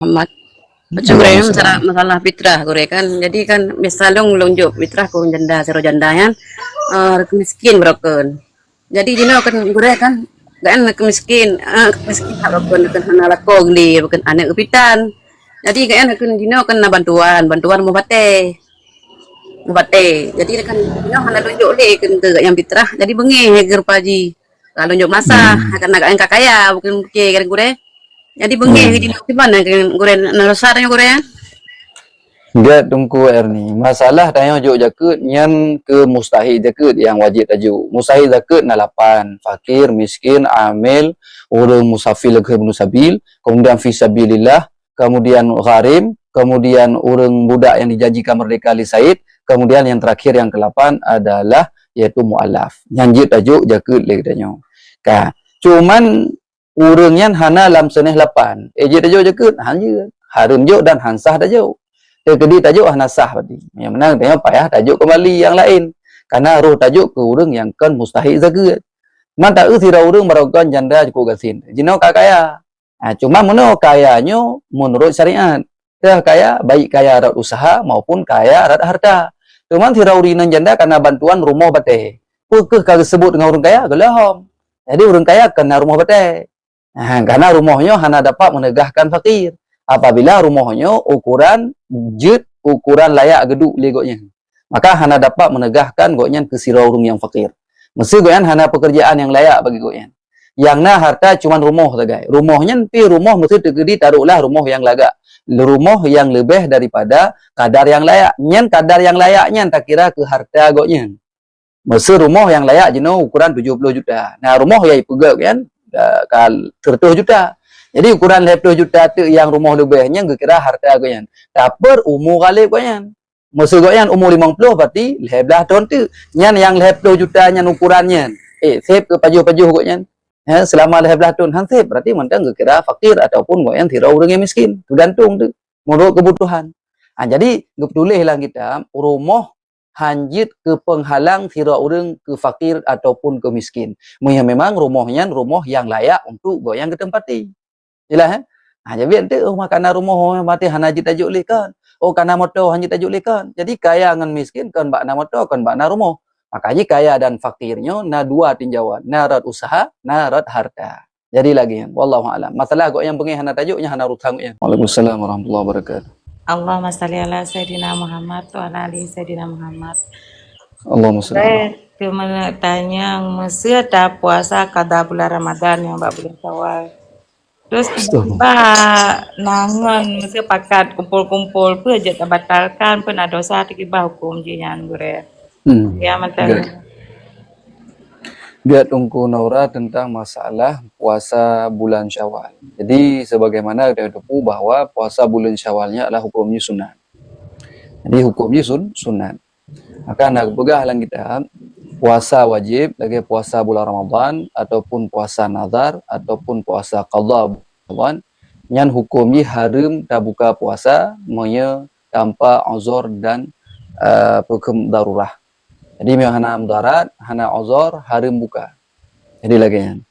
Muhammad. Macam Allahumma gure salli masalah masalah fitrah gure kan. Jadi kan misal dong lonjok fitrah kurun janda sero janda kan miskin broken. Jadi jino kan gure kan kan miskin miskin broken kan hana lako gli bukan anak kepitan. Jadi kan jino kan bantuan mau bate. Mau bate. Jadi kan jino hana lonjok le kan ke yang fitrah. Jadi bengi ger paji. Kalau lonjok masa akan agak yang kakaya bukan kan gure. Jadi bengi hmm. jino gimana kan gure narasarnya gure ya. Dia tungku ni masalah tanya jo jakut nyan ke mustahil jakut yang wajib taju mustahil jakut na 8 fakir miskin amil urang musafir ke musabil kemudian fisabilillah kemudian gharim kemudian urang budak yang dijanjikan merdeka li said kemudian yang terakhir yang ke-8 adalah yaitu mualaf nyanjit taju jakut le tanya ka cuman urang nyan hana lam seneh 8 je taju jakut hanya harun jo dan hansah taju jadi tajuk nasah tadi. Yang mana tengok payah tajuk kembali yang lain. Karena roh tajuk ke urang yang kan mustahil zakat. Man tak sira urang meragukan janda cukup gasin. Jino kaya. Cuma mono kayanya menurut syariat. Dah kaya baik kaya arat usaha maupun kaya arat harta. Cuma sira urinan janda karena bantuan rumah bate. Ke kalau sebut dengan urang kaya gelahom. Jadi urang kaya kena rumah bate. Karena rumahnya hanya dapat menegahkan fakir. Apabila rumahnya ukuran jut, ukuran layak geduk legoknya. Maka hana dapat menegahkan goknya ke sira urang yang fakir. Mesti goknya hana pekerjaan yang layak bagi goknya. Yang na harta cuma rumah saja. Rumahnya pi rumah mesti tegedi taruhlah rumah yang lagak. Rumah yang lebih daripada kadar yang layak. Nyen kadar yang layaknya tak kira ke harta goknya. Mesti rumah yang layak jenuh ukuran 70 juta. Nah rumah yang pegak kan 100 juta. Jadi ukuran 20 juta tu yang rumah lebihnya kira harta goyan. Dapur umur kali goyan. Masa goyan umur 50 berarti 15 tahun tu. Nyan yang 20 juta nyan ukurannya. Save ke pajuh-pajuh goyan. Selama 15 tahun hang save berarti mentang kira fakir ataupun goyan tira urang yang miskin. Tergantung tu menurut kebutuhan. Jadi geptulihlah kita rumah hanjit ke penghalang tira urang ke fakir ataupun ke miskin. Memang rumahnya rumah yang layak untuk goyan ditempati. Jelas jadi ente makanan rumah mati hana jit tajuk leh kan. Kana motor hanya tajuk leh kan. Jadi kaya dengan miskin kan bakna motor kan bakna rumah. Makanya kaya dan fakirnya na dua tinjauan, na rat usaha, na rat harta. Jadi lagi wallahu alam. Masalah kok yang bengi hana tajuknya hana rutang ya. Waalaikumsalam warahmatullahi wabarakatuh. Allahumma salli ala Sayyidina Muhammad wa ala ali Sayyidina Muhammad. Allahumma salli. Saya tanya, mesti ada puasa kada bulan Ramadan yang mbak bulan Syawal. Terus tiba nangon mesti pakat kumpul-kumpul พื่อจะbatalkan pernah dosa tiba hukum jian gure. Ya mantan. Dia tunggu Naura tentang masalah puasa bulan Syawal. Jadi sebagaimana kita tahu bahwa puasa bulan Syawalnya adalah hukumnya sunat. Jadi hukumnya sunat. Maka nak begahlah kita puasa wajib, lagi puasa bulan Ramadan, ataupun puasa nazar, ataupun puasa qadha Ramadan, yang hukumnya haram tak buka puasa, monya tanpa uzur dan hukum darurah. Jadi memang hana mudarat, hana uzur, haram buka. Jadi lagi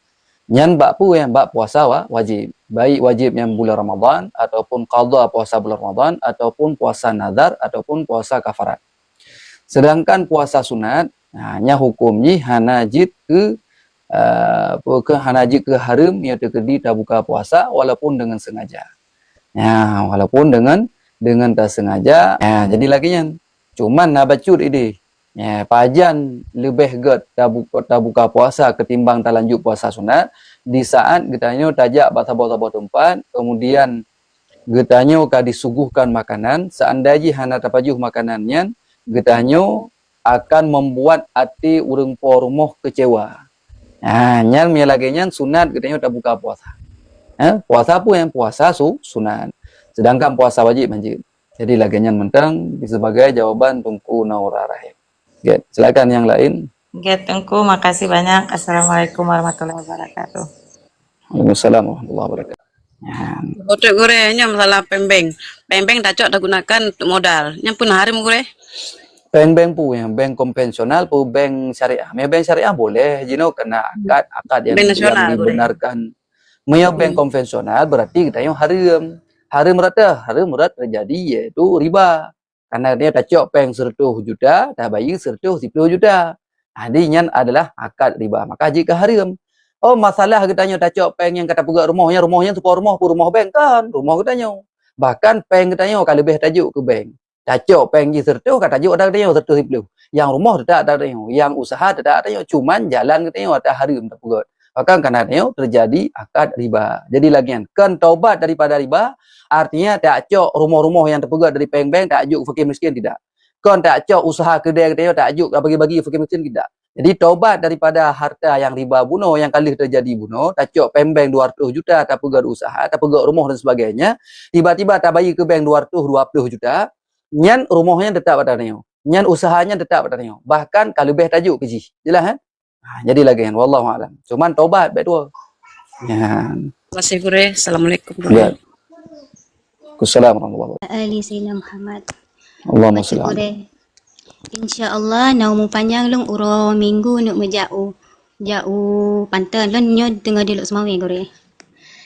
yang bakpu yang bak puasa wajib. Baik wajib yang bulan Ramadan, ataupun qadha puasa bulan Ramadan, ataupun puasa nazar, ataupun puasa kafarat. Sedangkan puasa sunat, hanya hukumnya hanajit ke hanajit ke haram yang terkedi tak buka puasa walaupun dengan sengaja. Walaupun dengan tak sengaja. Jadi lagi yang cuman nak bacut ini. Pajan lebih get tak buka puasa ketimbang tak lanjut puasa sunat di saat getanya tajak batabo-tabo tempat kemudian getanya ka disuguhkan makanan seandainya hana tapajuh makanannya getanya akan membuat hati urang po rumah kecewa. Nyan lagi sunat getanya tak buka puasa. Puasa pun yang puasa sunat. Sedangkan puasa wajib wajib. Jadi lagi nyan mentang sebagai jawaban tungku Naura Rahim. Silakan yang lain. Tungku, makasih banyak. Assalamualaikum warahmatullahi wabarakatuh. Waalaikumsalam warahmatullahi wabarakatuh. Otak gore nya masalah pembeng. Pembeng tak cocok tak gunakan untuk modal. Yang pun harim gore. Bank pu yang bank konvensional pu bank syariah. Bank syariah boleh, jino kena akad yang dibenarkan. Bank konvensional berarti kita yang haram. Hari murat terjadi iaitu riba. Karena dia tak cok peng 100 juta, tak bayar 110 juta. Jadi nyan adalah akad riba. Maka jika haram. Oh, masalah katanya tak cok peng yang kata pegak rumahnya tu rumah bank kan, rumah katanya. Bahkan peng katanya kalau lebih tajuk ke bank. Tak cok peng je 100 kata tajuk ada katanya 110. Yang rumah tak ada katanya, yang usaha tak ada katanya, cuman jalan katanya tak haram tak pegat. Maka karena terjadi akad riba. Jadi lagian kan taubat daripada riba. Artinya tak cok rumah-rumah yang terpegat dari bank-bank tak ajuk fakir miskin tidak. Kon tak cok usaha kedai kita tak ajuk bagi-bagi fakir miskin tidak. Jadi taubat daripada harta yang riba bunuh yang kali terjadi bunuh, tak cok bank 200 juta tak pegat usaha, tak pegat rumah dan sebagainya, tiba-tiba tak bayar ke bank 220 juta, nyan rumahnya tetap ada nyo. Nyan usahanya tetap ada nyo. Bahkan kalau lebih tajuk keji. Jelas kan? Jadi lagi kan wallahu alam. Cuman taubat baik tu. Ya. Terima kasih Gure. Assalamualaikum. Ya. Assalamualaikum warahmatullahi Ali Sayyidina Muhammad. wabarakatuh. Allahumma Baca salli alaihi. Quran. InsyaAllah naumu panjang long uro minggu nuk menjauh. Jauh pantai lon nyo tengah diluk semawi gore.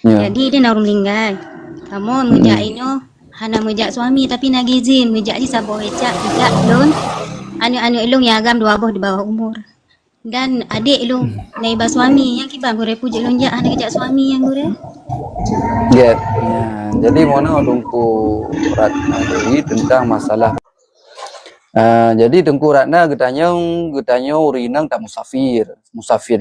Ya. Jadi dia narum linggai. Kamu mejak ino hana mejak suami tapi nagizin mejak di sabo hecak tidak lon. Anu ilung yang agam dua boh di bawah umur. Dan adik ilung naiba suami yang kibang gore pujuk lon jak hana kejak suami yang gore. Ya. Jadi mana Tengku Ratna jadi tentang masalah. Jadi Tengku Ratna getanya urinang tak musafir. Musafir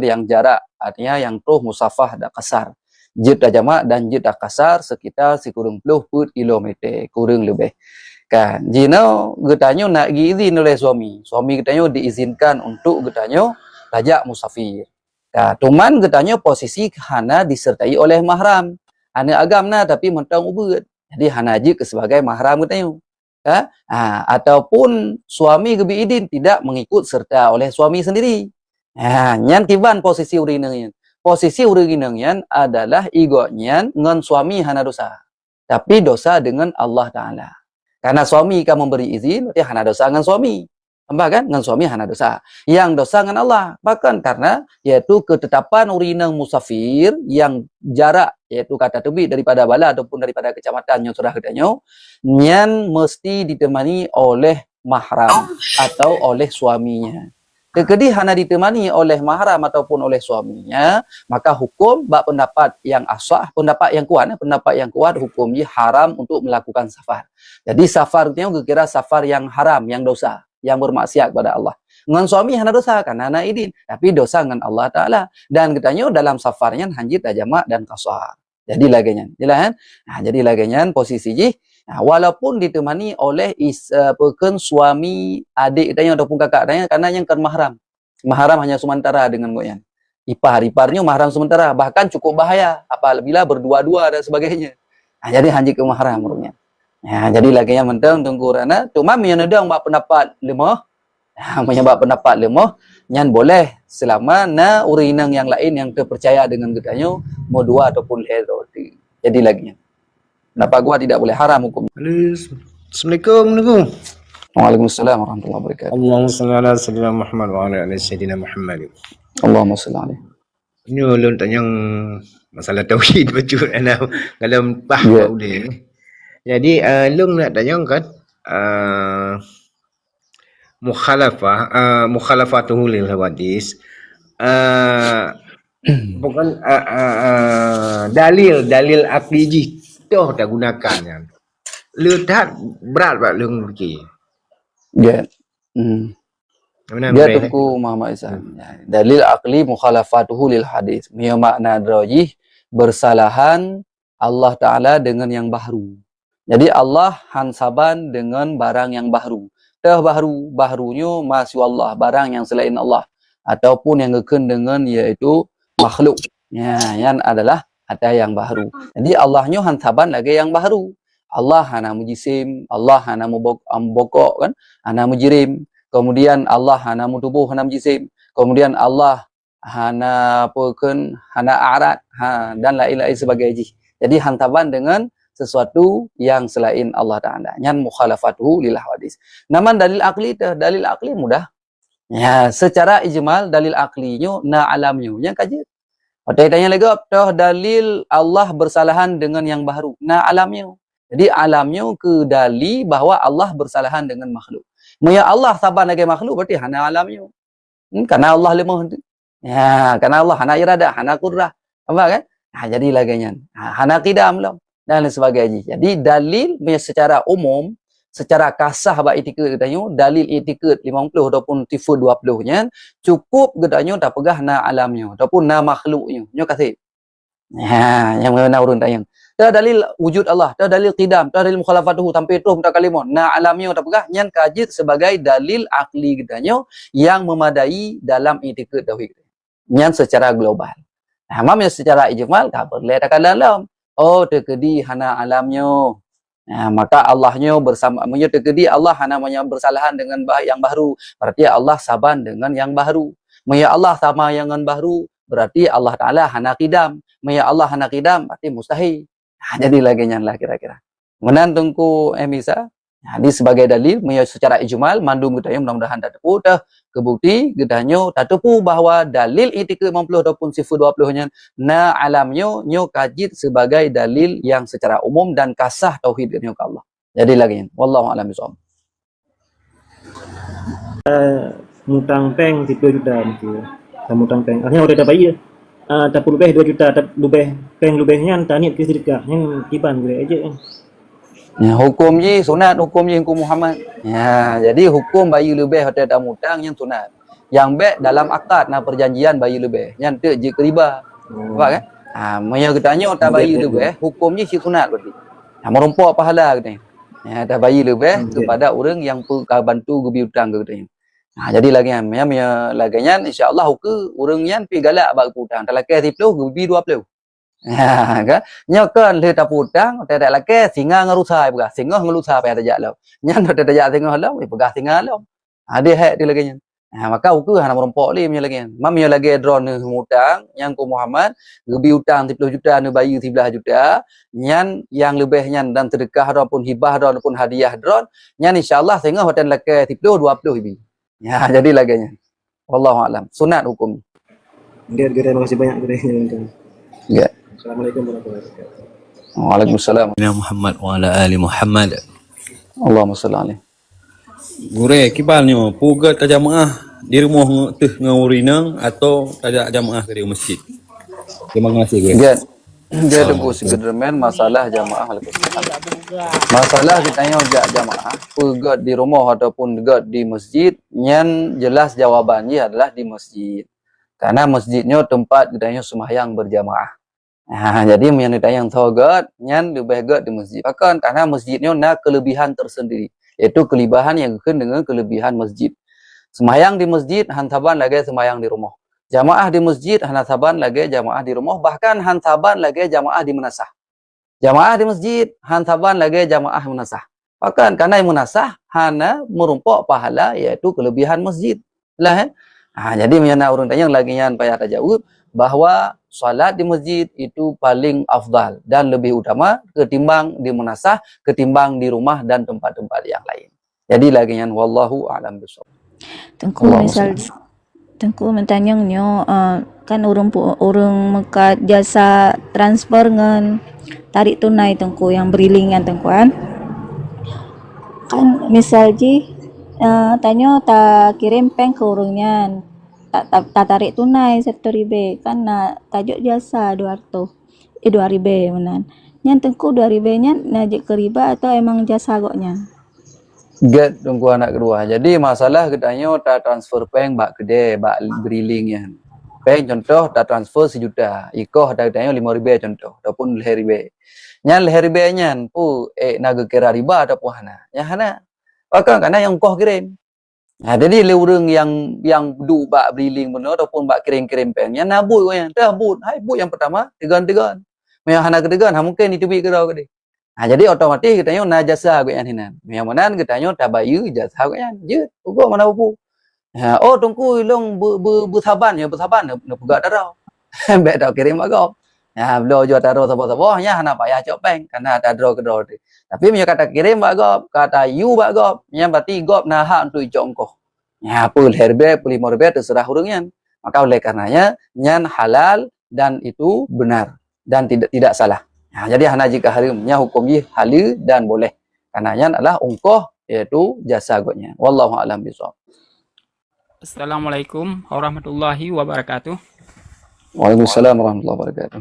yang jarak. Artinya yang tuh musafah dak kasar. Jid dah jamak dan jid dah kasar sekitar sekurang 10 kilometer. Kurang lebih. Kan. Jino getanya nak izin oleh suami. Suami getanya diizinkan untuk getanya lajak musafir. Ya, cuman getanya posisi hana disertai oleh mahram. Hana agamna tapi mentang ubud. Jadi hana haji ke sebagai mahram katanya. Ya? Ataupun suami kebiidin tidak mengikut serta oleh suami sendiri. Nyan kiban posisi urinangnya. Posisi urinangnya adalah igoknya ngan suami hana dosa. Tapi dosa dengan Allah Ta'ala. Karena suami kan memberi izin, dia hana dosa dengan suami. Kan? Dengan suami hana dosa. Yang dosa dengan Allah. Bahkan karena yaitu ketetapan urinang musafir yang jarak, yaitu kata tebi daripada bala ataupun daripada kecamatan yang sudah katanya, nyan mesti ditemani oleh mahram atau oleh suaminya. Kekedi hana ditemani oleh mahram ataupun oleh suaminya, maka hukum bak pendapat yang asah, pendapat yang kuat hukumnya haram untuk melakukan safar. Jadi safarnya kira safar yang haram, yang dosa, yang bermaksiat kepada Allah. Ngan suami hana dosa kan hana idin, tapi dosa dengan Allah Taala. Dan katanya dalam safarnya hanjit jamak dan qasar. Jadi laginya, jelas kan? Jadi laginya posisi ji. Walaupun ditemani oleh pekan suami adik katanya ataupun kakak katanya karena yang kan mahram. Mahram hanya sementara dengan goyan. Iparnya mahram sementara, bahkan cukup bahaya apabila berdua-dua dan sebagainya. Jadi hanjit ke mahram rupanya. Jadi lagi yang mentang Tengku Ratna cuma menyenedang bak pendapat lemah. Menyebab pendapat lemah nyan boleh selama na urinang yang lain yang terpercaya dengan getanya mau dua ataupun roti. Jadi lagi pendapat gua tidak boleh haram hukum. Assalamualaikum Nunggu. Waalaikumsalam warahmatullahi wabarakatuh. Allahumma salli ala sayyidina Muhammad wa ala ali sayyidina Muhammad. Allahumma salli alaihi. Ini ulun tanya masalah tauhid betul dalam bah boleh. Jadi lung nak tanya kan mukhalafatuhu lil hadis bukan dalil akli toh tak gunakannya. Letak berat pak lung fikir. Ya. Mana Dia Tengku Muhammad Ihsan. Dalil akli mukhalafatuhu lil hadis. Ia makna rajih bersalahan Allah Ta'ala dengan yang baru. Jadi Allah hansaban dengan barang yang baru. Barunya masih Allah, barang yang selain Allah. Ataupun yang ngeken dengan iaitu makhluk. Yang adalah ada yang baru. Jadi Allahnya hansaban lagi yang baru. Allah hana mujisim, Allah hana mubokok, kan? Hana mujirim. Kemudian Allah hana mutubuh, hana mujisim. Kemudian Allah hana hana arat, dan lain-lain sebagainya. Jadi hantaban dengan sesuatu yang selain Allah Ta'ala. Yang mukhalafatuhu lil hadis. Naman dalil akli mudah. Ya, secara ijmal dalil aklinya na alamnya yang kaji. Hotel tanya lagi toh dalil Allah bersalahan dengan yang baru. Nah alamnya. Jadi alamnya ke dalil bahawa Allah bersalahan dengan makhluk. Maya Allah sabar lagi makhluk berarti hana alamnya. Karena Allah lemah tu. Ya, karena Allah hana iradah, hana qurrah. Apa kan? Jadi lagi hana qidam lah dan lain sebagainya. Jadi dalil punya secara umum, secara kasah bab etikad katanya, dalil etikad 50 ataupun tifu 20-nya cukup katanya tak pegah na alamnya ataupun na makhluknya. Nyo kasih. Yang mana urun tayang. Dah dalil wujud Allah, dah dalil qidam, dah dalil mukhalafatuhu sampai terus mutakalimon. Nah alamnya tak pegah nyan kajit sebagai dalil akli katanya yang memadai dalam etikad tauhid. Nyan secara global. Mamnya secara ijmal tak boleh tak dalam. Oh terkedi hana alamnya. Maka Allahnya bersama terkedi Allah hana bersalahan dengan yang baru. Berarti Allah saban dengan yang baru. Maya Allah sama yang baru. Berarti Allah Ta'ala hana qidam. Maya Allah hana qidam berarti mustahil. Jadi lagi nyan lah kira-kira. Menan tungku Emisa. Jadi sebagai dalil, secara ijmal, mandum gedanya mudah-mudahan tak tepu, dah kebukti gedanya tak tepu bahawa dalil etika 50 ataupun sifat 20-nya na alamnya nyo kajit sebagai dalil yang secara umum dan kasah tauhid gedanya ke Allah. Jadi lagi nyan. Wallahu a'lam bishawab. Mutang peng 2 juta gitu. Mutang peng. Akhirnya udah dapat ya. Tak lebih 2 juta, tak lebih peng lebihnya tani ke sedekah. Yang tiban boleh aja. Ya, hukum je sunat, hukum je hukum Muhammad. Ya, jadi hukum bayi lebih hotel tak mutang yang sunat. Yang baik dalam akad na perjanjian bayi lebih. Yang tu je riba. Nampak kan? Maya katanya tak bayi lebih, hukumnya si sunat berarti. Merompak pahala katanya. Ya, tak bayi lebih kepada orang yang bantu gebi hutang katanya. Jadi lagi laginya insya-Allah hukum orang yang pi galak bag hutang. Tak lakai 10 gebi 20. Kan nyokan le ta putang ta dak lake singa ngarusai pegah singa ngelusai pa tajak lo nyan ta tajak singa lo pegah singa lo dia hak dia lagi maka uku hana merompok le punya lagi mam punya lagi drone ni hutang yang ku Muhammad gebi hutang 10 juta ni bayi 11 juta nyan yang lebih nyan dan sedekah ataupun hibah ataupun hadiah drone nyan insyaallah singa hotel lake 10 20 ibi jadi lagi nyan wallahu alam sunat hukum Terima kasih banyak gede. ya. Assalamualaikum warahmatullahi wabarakatuh. Waalaikumsalam. Muhammad wa ala ali Muhammad. Allahumma salli alaihi. Gure kibalnya pugat ta jamaah di rumah teh ngaurinang atau tajak jamaah ke masjid. Terima kasih gue. Dia tunggu segedermen masalah jamaah. Masalah ditanya jamaah pugat di rumah ataupun dekat di masjid, nyan jelas jawabannya adalah di masjid. Karena masjidnya tempat ditanya sembahyang berjamaah. Jadi yang thogat nyan lebih gad di masjid. Bahkan karena masjidnya na kelebihan tersendiri, yaitu kelebihan yang dengan kelebihan masjid. Sembahyang di masjid hantaban lagi sembahyang di rumah. Jamaah di masjid hantaban lagi jamaah di rumah, bahkan hantaban lagi jamaah di menasah. Jamaah di masjid hantaban lagi jamaah menasah. Bahkan karena yang menasah hana merumpak pahala yaitu kelebihan masjid. Lah jadi menyana urun tanya lagi yang payah tajawud bahwa salat di masjid itu paling afdal dan lebih utama ketimbang di menasah, ketimbang di rumah dan tempat-tempat yang lain. Jadi lagi yang wallahu a'lam bishawab. Tengku misal tengku mentanyangnya kan urang Mekah jasa transfer ngan tarik tunai tengku yang berilingan tengku kan misal ji tanya tak kirim peng ke urangnya tak tarik tunai 1.000 kan tajuk jasa 200 2.000 menan nyan tengku 2.000 nya najik ke riba atau emang jasa goknya Get tunggu anak kedua. Jadi masalah katanya tak transfer peng bak kedai bak beriling ya. Peng contoh tak transfer 1 juta. Ikoh tak katanya 5.000 contoh ataupun 5.000. Nyan 5.000 nyan pu naga kira riba ataupun hana. Ya hana. Bahkan karena yang koh kirim. Jadi le urang yang du bak beriling benar ataupun bak kirim-kirim peng yang nabut ko yang dah but. Hai but yang pertama tegan-tegan. Yang hana ketegan mungkin itu bi kerau ke dia. Jadi otomatis katanya na jasa ko yan hinan. Yang mana katanya tabayu jasa ko yan. Je, ugo mana upu. Oh tungku ilong bersaban ya bersaban na pegak darau. Bek dak kirim agak. Belo jo taro sabo-sabo nya hana payah cok peng karena ada draw ke draw. Tapi punya kata kirim bagop, kata you bagop, nya berarti gop na hak untuk jongkoh. Pul herbe, pul 5.000 terserah urang yan. Maka oleh karenanya nyan halal dan itu benar dan tidak salah. Jadi hana jika harimnya hukum ye halal dan boleh. Karenanya adalah ungkoh yaitu jasa agaknya. Wallahu a'lam bishawab. Assalamualaikum warahmatullahi wabarakatuh. Waalaikumsalam warahmatullahi wabarakatuh.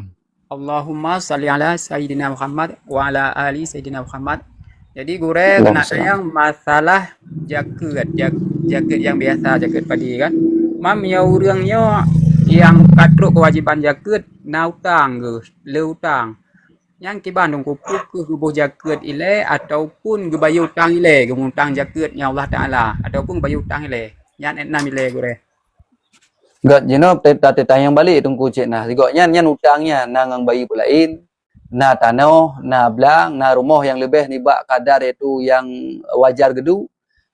Allahumma salli ala Sayyidina Muhammad wa ala ali Sayyidina Muhammad. Jadi gure kena sayang masalah jaket yang biasa, jaket padi kan. Mam ya urangnya yang katruk kewajiban jaket na utang ke, le utang. Yang ki Bandung kupuk ke bubuh jaket ile ataupun ke bayu utang ile, ke utang jaketnya Allah Taala ataupun bayu utang ile. Yang enam ile gure. Gak jino tanya balik tunggu cik nah. Sigoknya nyan utangnya nangang bayi pulain. Na tanah, na belang, na rumah yang lebih nibak kadar itu yang wajar gedu.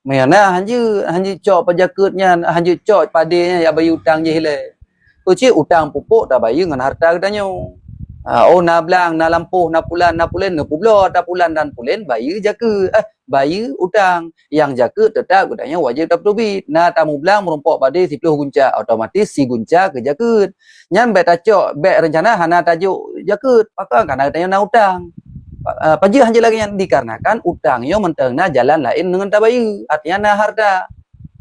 Mana hanya cok pajakutnya, hanya cok padenya ya bayi utang je hile. Ku cik utang pupuk dah bayi dengan harta katanya. Oh na belang, na lampuh, na pulan, na publo, ta pulan dan pulen bayi jakut. Bayi utang yang jakut tetap katanya wajib tak terbit. Na tamu belang merumpok pada 10 gunca, otomatis si gunca ke jakut. Nyan bet tacok, bet rencana hana tajuk jakut. Pakang karena katanya na utang. Pajak hanya lagi yang dikarenakan utangnya mentengna jalan lain dengan tabayu. Artinya na harta.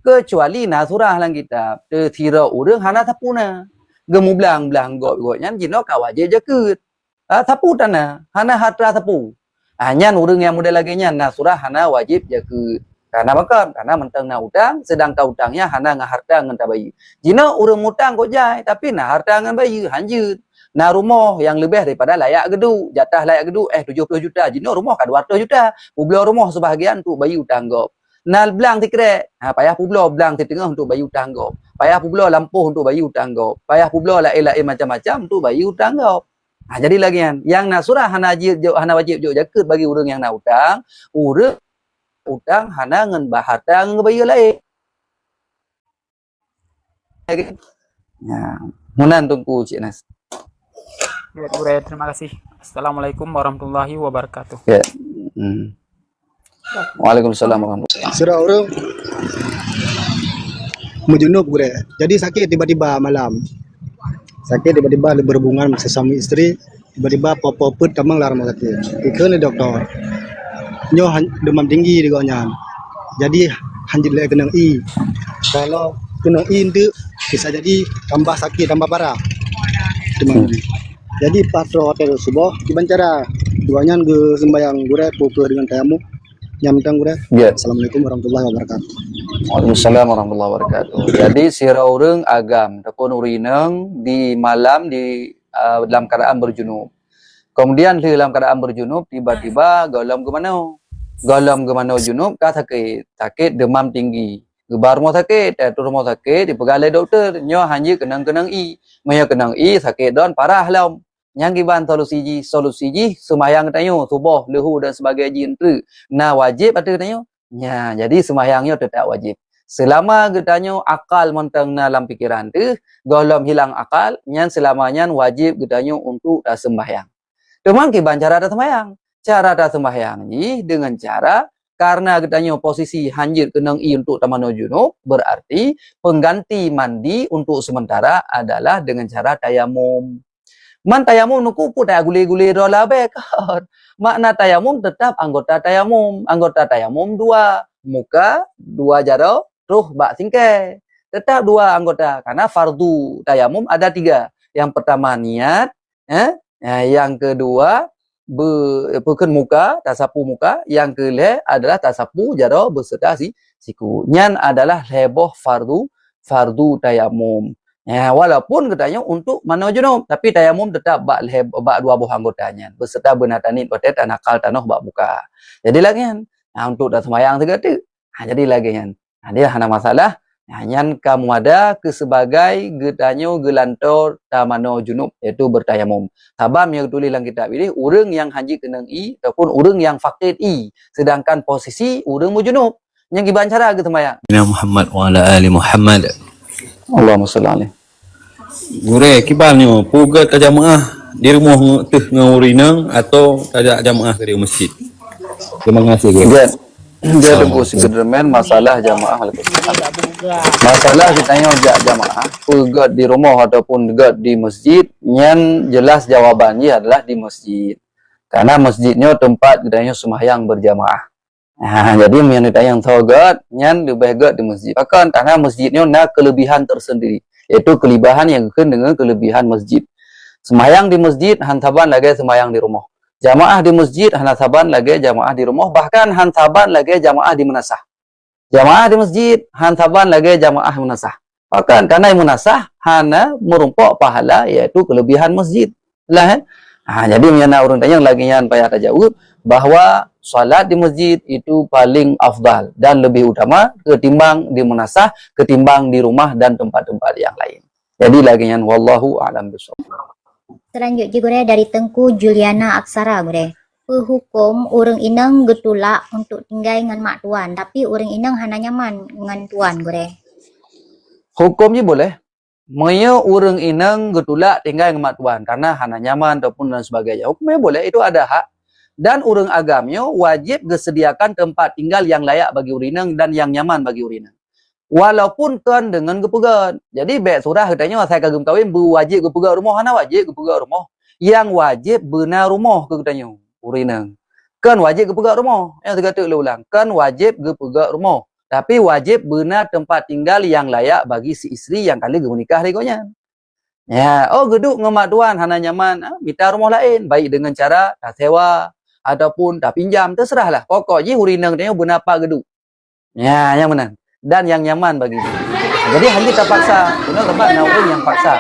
Kecuali na surah lang kita. Tira urang hana tapuna. Gemu belang gok-goknya jino kawajib jakut. Tapu tanah, hana harta tapu. Nyan urang yang muda lagi nyan na surah hana wajib jakut. Karena apa? Karena mentengna utang, sedangkan utangnya hana ngah harta ngan tabayu. Jino urang utang kok jai, tapi na harta ngan bayu hanjut. Na rumah yang lebih daripada layak gedu, jatah layak gedu 70 juta, jino rumah ka 200 juta. Publo rumah sebahagian tu bayu tanggap. Na belang tikrek, payah publo belang ti tengah untuk bayu tanggap. Payah publo lampuh untuk bayu tanggap. Payah publo lain-lain macam-macam untuk bayu tanggap. Jadi lagi yang na surah hana wajib jo jakut bagi urang yang na utang, urang utang hana ngan harta ngan bayu lain. Ya, munan tunggu Cik Nas. Baik, gure, terima kasih. Assalamualaikum warahmatullahi wabarakatuh. Ya. Waalaikumsalam warahmatullahi wabarakatuh. Surah orang menjunub gue. Jadi sakit tiba-tiba malam. Sakit tiba-tiba berhubungan sesama istri. Tiba-tiba popoput kamang larang sakit. Ikan dokter. Nyo demam tinggi digonya. Jadi hanjit le kena I. Kalau kena I itu bisa jadi tambah sakit, tambah parah. Demam. Jadi patro hotel subuh dibancara. Duanya gue sembayang gue pukul dengan tayamu. Nyamtang gue. Ya. Assalamualaikum warahmatullahi wabarakatuh. Waalaikumsalam warahmatullahi wabarakatuh. Jadi sira urang agam tekun urineng di malam dalam keadaan berjunub. Kemudian dalam keadaan berjunub tiba-tiba galam ke mana junub ka sakit demam tinggi. Gebar rumah sakit, rumah sakit dipegalai doktor, nyo hanya kenang I. Maya kenang I sakit don parah lam. Yang giban solusi ji semayang tanyo subuh lehu dan sebagainya itu na wajib atau tanyo nya jadi semayangnya tetap wajib selama getanyo akal menteng na dalam pikiran tu golom hilang akal nyan selamanya wajib getanyo untuk dah sembahyang. Demang giban cara dah sembahyang ji dengan cara karena getanyo posisi hanjir kenang I untuk tamano junub berarti pengganti mandi untuk sementara adalah dengan cara tayamum. Man tayamum nuku pun dah guli-guli rola bekar. Makna tayamum tetap anggota tayamum. Anggota tayamum 2. Muka, 2 jaro, ruh bak singkai. Tetap 2 anggota. Karena fardu tayamum ada 3. Yang pertama niat. Yang kedua, berken muka, tasapu muka. Yang kelima adalah tasapu jaro beserta siku. Nyan adalah leboh fardu tayamum. Ya, walaupun katanya untuk mana junub, tapi tayamum tetap bak 2 buah anggotanya beserta benatanit otet anakal tanah bak buka. Jadi lagi untuk dah semayang juga tu. Jadi lagi dia hana masalah. Nyan kamu ada ke sebagai getanyo gelantor tamano junub iaitu bertayamum. Sabam yang tulis dalam kitab ini urang yang haji kenang I ataupun urang yang fakir I sedangkan posisi urang mu junub. Yang giban cara ke semayang. Muhammad wa ala ali Muhammad. Allahumma salli alaihi. Gure kibalnya puga tajamaah di rumah teh ngaurinang atau tajak jamaah ke masjid. Terima kasih. Dia tunggu segera masalah jamaah. juga. Masalah kita tanya jamaah, pegat di rumah ataupun pegat di masjid, yang jelas jawabannya adalah di masjid. Karena masjidnya tempat kita sembahyang berjamaah. Nah, jadi yang ditanya yang tahu gat, yang lebih gat di masjid. Bahkan karena masjidnya ada kelebihan tersendiri, yaitu kelebihan yang dengan kelebihan masjid. Sembahyang di masjid, hantaban lagi sembahyang di rumah. Jamaah di masjid, hantaban lagi jamaah di rumah. Bahkan hantaban lagi jamaah di menasah. Jamaah di masjid, hantaban lagi jamaah menasah. Bahkan karena menasah, hana merumpok pahala, yaitu kelebihan masjid. Lah, jadi menyana orang tanya lagi yang payah tajawud, bahwa salat di masjid itu paling afdal dan lebih utama ketimbang di menasah, ketimbang di rumah dan tempat-tempat yang lain. Jadi lagi yang wallahu a'lam bishawab. Selanjutnya gue dari Tengku Juliana Aksara gue. Hukum orang inang getulak untuk tinggal dengan mak tuan, tapi orang inang hana nyaman dengan tuan gue. Hukumnya boleh. Maya orang inang getulak tinggal dengan mak tuan karena hana nyaman ataupun dan sebagainya. Hukumnya boleh, itu ada hak. Dan orang agamnya wajib gesediakan tempat tinggal yang layak bagi orang inang dan yang nyaman bagi orang inang. Walaupun kan dengan kepegat. Jadi baik surah katanya saya kagum kawin berwajib kepegat rumah, hana wajib kepegat rumah. Yang wajib benar rumah ke katanya. Urinang. Kan wajib kepegat rumah. Yang saya kata ulang. Kan wajib kepegat rumah. Tapi wajib benar tempat tinggal yang layak bagi si isteri yang kali menikah rekonya. Ya, oh geduk ngemak tuan hana nyaman, minta rumah lain baik dengan cara tak sewa ataupun tak pinjam, terserahlah. Pokoknya urinang dia benar apa geduk. Ya, yang benar. Dan yang nyaman bagi dia. Jadi hanya tak paksa. Benar tempat nak orang yang paksa.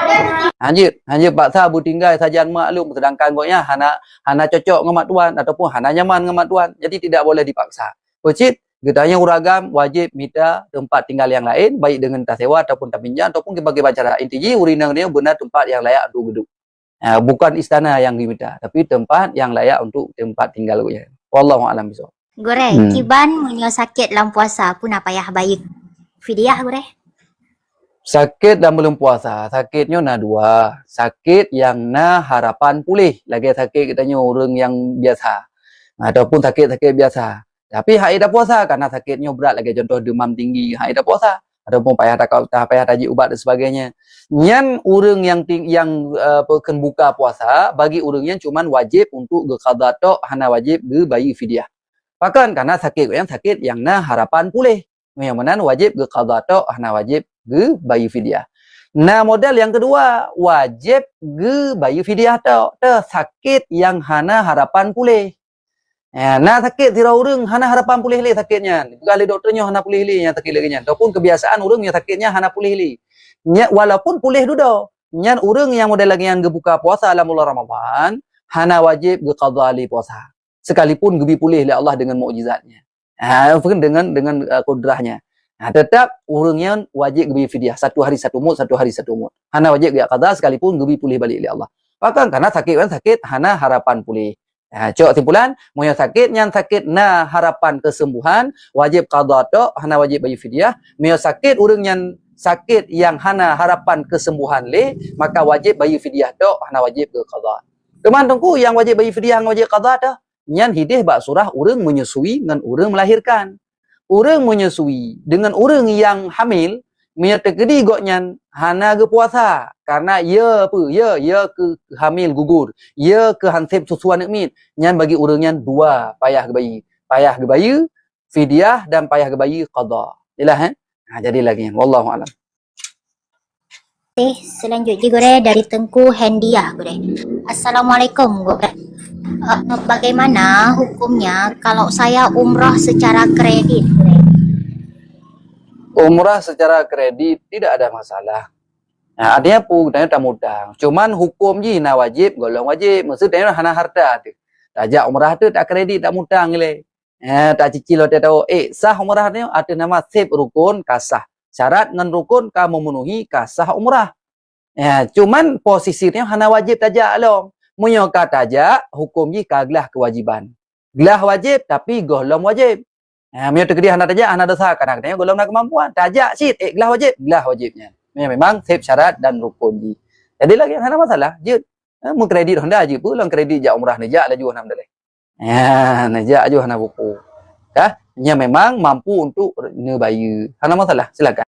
Hanya paksa bertinggal sajian maklum, sedangkan goknya hana cocok dengan mak tuan ataupun hana nyaman dengan mak tuan. Jadi tidak boleh dipaksa. Pocit, getanya uragam wajib minta tempat tinggal yang lain baik dengan tak sewa ataupun tak pinjam ataupun berbagai cara. Intinya urinang dia benar tempat yang layak untuk geduk. Bukan istana yang diminta, tapi tempat yang layak untuk tempat tinggal goknya. Wallahu a'lam bishawab. Gore, kiban munyo sakit dalam puasa pun apa ya baik. Fidyah gore. Sakit dan belum puasa. Sakitnya na dua. Sakit yang na harapan pulih. Lagi sakit katanya orang yang biasa. Ataupun sakit-sakit biasa. Tapi hak ida puasa karena sakitnya berat lagi. Contoh demam tinggi. Hak ida puasa. Ataupun payah taji ubat dan sebagainya. Yang orang yang pekan buka puasa. Bagi orang yang cuman wajib untuk qada tok. Hana wajib bayi fidyah. Bahkan karena sakit yang na harapan pulih. Yang mana wajib qada tok. Hana wajib bayi fidyah. Nah, model yang kedua, wajib bayi fidyah tau. Sakit yang hana harapan pulih. Nah, sakit tira orang hana harapan pulih li sakitnya. Kali doktornya hana pulih li yang sakit lagi nya. Ataupun kebiasaan orang yang sakitnya hana pulih li. Walaupun pulih dulu. Nyan orang yang model lagi yang buka puasa dalam bulan Ramadan, hana wajib qada li puasa. Sekalipun gebi pulih li Allah dengan mukjizatnya. Dengan kudrahnya. Tetap orangnya wajib gebi fidyah. 1 hari 1 mud, 1 hari 1 mud. Hana wajib gak qada sekalipun gebi pulih balik oleh Allah. Bahkan karena sakit hana harapan pulih. Cok simpulan, moyo sakit yang sakit na harapan kesembuhan, wajib qada tok, hana wajib bayi fidyah. Moyo sakit orang yang sakit yang hana harapan kesembuhan le, maka wajib bayi fidyah tok, hana wajib ke qada. Teman tengku yang wajib bayi fidyah, wajib qada tok. Nyan hidih bak surah orang menyusui dengan orang melahirkan. Orang menyusui dengan orang yang hamil, menyertegedi goknya hana ke puasa karena ia ke hamil gugur, ia ke hansip susuan nikmin. Nyan bagi orang yang dua payah ke bayi fidyah dan payah ke bayi qada. Jelas jadi lagi wallahu alam. Selanjutnya gore dari Tengku Hendiah gore. Assalamualaikum gore. Bagaimana hukumnya kalau saya umrah secara kredit? Umrah secara kredit tidak ada masalah. Nah, artinya pun tak mudang. Cuman hukum je na wajib, golong wajib. Maksudnya hana harta tu. Tajak umrah tu tak kredit, tak mudang le. Tak cicil dia tahu. Sah umrah ni ada nama sip rukun kasah. Syarat dengan rukun kamu memenuhi kasah umrah. Cuman posisinya hana wajib tajak long. Menyoka tajak hukum je kaglah kewajiban. Gelah wajib tapi golong wajib. Menyo terkedi hana tajak hana dosa kadang-kadang golong nak kemampuan. Tajak sit gelah wajibnya. Memang sip syarat dan rukun je. Jadi lagi hana masalah. Je mu kredit Honda je pun lang kredit jak umrah ni jak laju hana daleh. Najak aju hana buku. Nya memang mampu untuk nebayar. Hana masalah. Silakan.